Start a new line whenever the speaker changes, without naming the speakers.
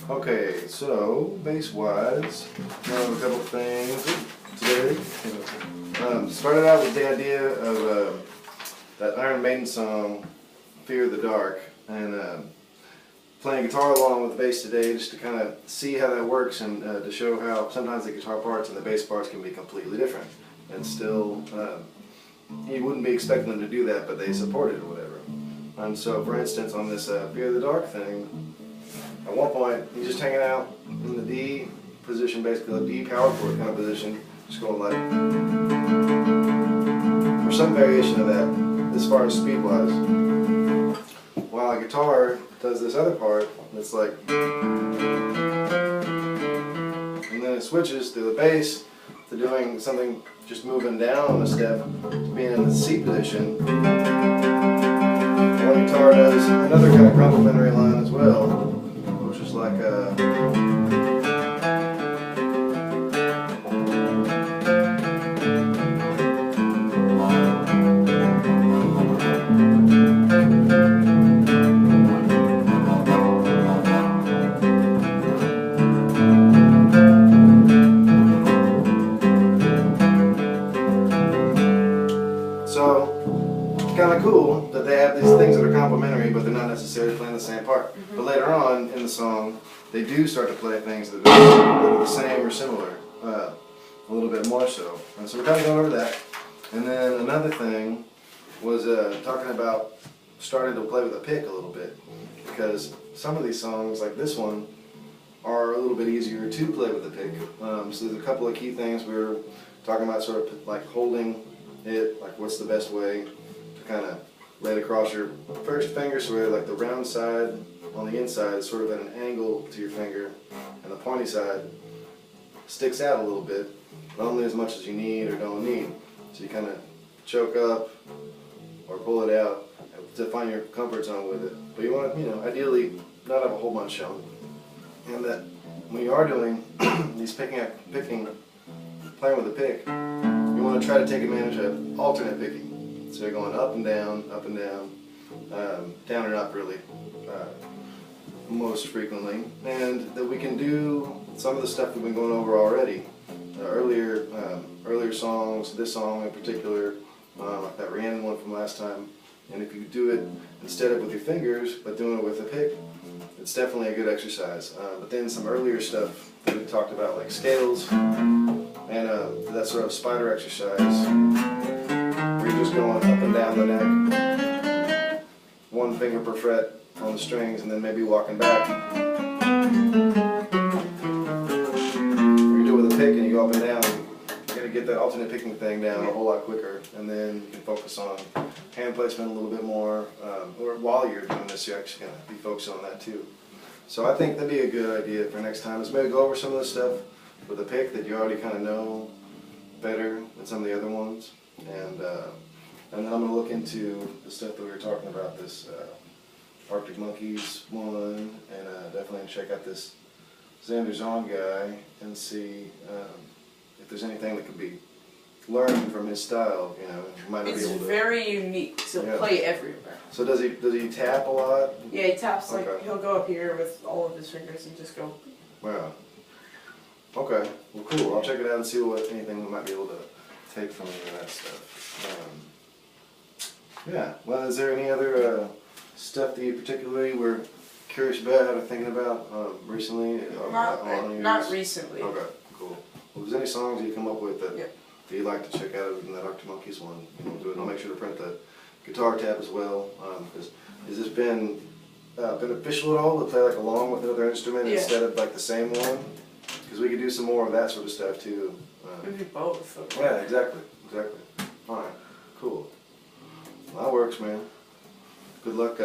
Okay, so bass-wise, a couple things today. Started out with the idea of that Iron Maiden song, "Fear the Dark," and playing guitar along with the bass today, just to kind of see how that works and to show how sometimes the guitar parts and the bass parts can be completely different, and still you wouldn't be expecting them to do that, but they support it or whatever. And so, for instance, on this "Fear the Dark" thing, at one point, he's just hanging out in the D position, basically a D power chord kind of position, just going like, or some variation of that, as far as speed-wise. While a guitar does this other part, that's like, and then it switches to the bass to doing something, just moving down a step, to being in the C position. One guitar does another kind of complementary line as well, which is like so it's kind of cool that they have these things that are complementary, but they're not necessarily playing the same part. But later on in the song, they do start to play things that are the same or similar, a little bit more so. And so we're kind of going over that. And then another thing was talking about starting to play with a pick a little bit, because some of these songs, like this one, are a little bit easier to play with a pick. So there's a couple of key things we were talking about, sort of like holding it, like what's the best way to kind of lay it across your first finger, so where like the round side on the inside is sort of at an angle to your finger, and the pointy side sticks out a little bit, but only as much as you need or don't need. So you kind of choke up or pull it out to find your comfort zone with it. But you want to, ideally not have a whole bunch shown. And that when you are doing these playing with a pick, you want to try to take advantage of alternate picking. So you're going up and down, down and up really, most frequently. And that we can do some of the stuff we've been going over already. Earlier songs, this song in particular, like that Rhiannon one from last time. And if you do it instead of with your fingers, but doing it with a pick, it's definitely a good exercise. But then some earlier stuff that we talked about, like scales, and that sort of spider exercise, where you're just going up and down the neck, one finger per fret on the strings, and then maybe walking back. Or you do it with a pick and you go up and down, you're going to get that alternate picking thing down a whole lot quicker, and then you can focus on hand placement a little bit more, or while you're doing this, you're actually going to be focusing on that too. So I think that'd be a good idea for next time, is maybe go over some of the stuff with a pick that you already kind of know better than some of the other ones, and then I'm going to look into the stuff that we were talking about, this Arctic Monkeys one, and definitely check out this Xander Zahn guy and see if there's anything that could be learned from his style. You might not be able to. It's
very unique to play everywhere.
So does he tap a lot?
Yeah, he taps like he'll go up here with all of his fingers and just go.
Wow. Okay. Well, cool. I'll check it out and see anything we might be able to take from any of that stuff. Yeah. Well, is there any other stuff that you particularly were curious about or thinking about recently?
Not recently.
Okay. Cool. Well, if there's any songs that you come up with that that you'd like to check out in that Arctic Monkeys one, do it. And I'll make sure to print the guitar tab as well. Has this been beneficial at all to play like along with another instrument instead of like the same one? Because we could do some more of that sort of stuff too.
Maybe both. Okay.
Yeah, exactly. All right, cool. Well, that works, man. Good luck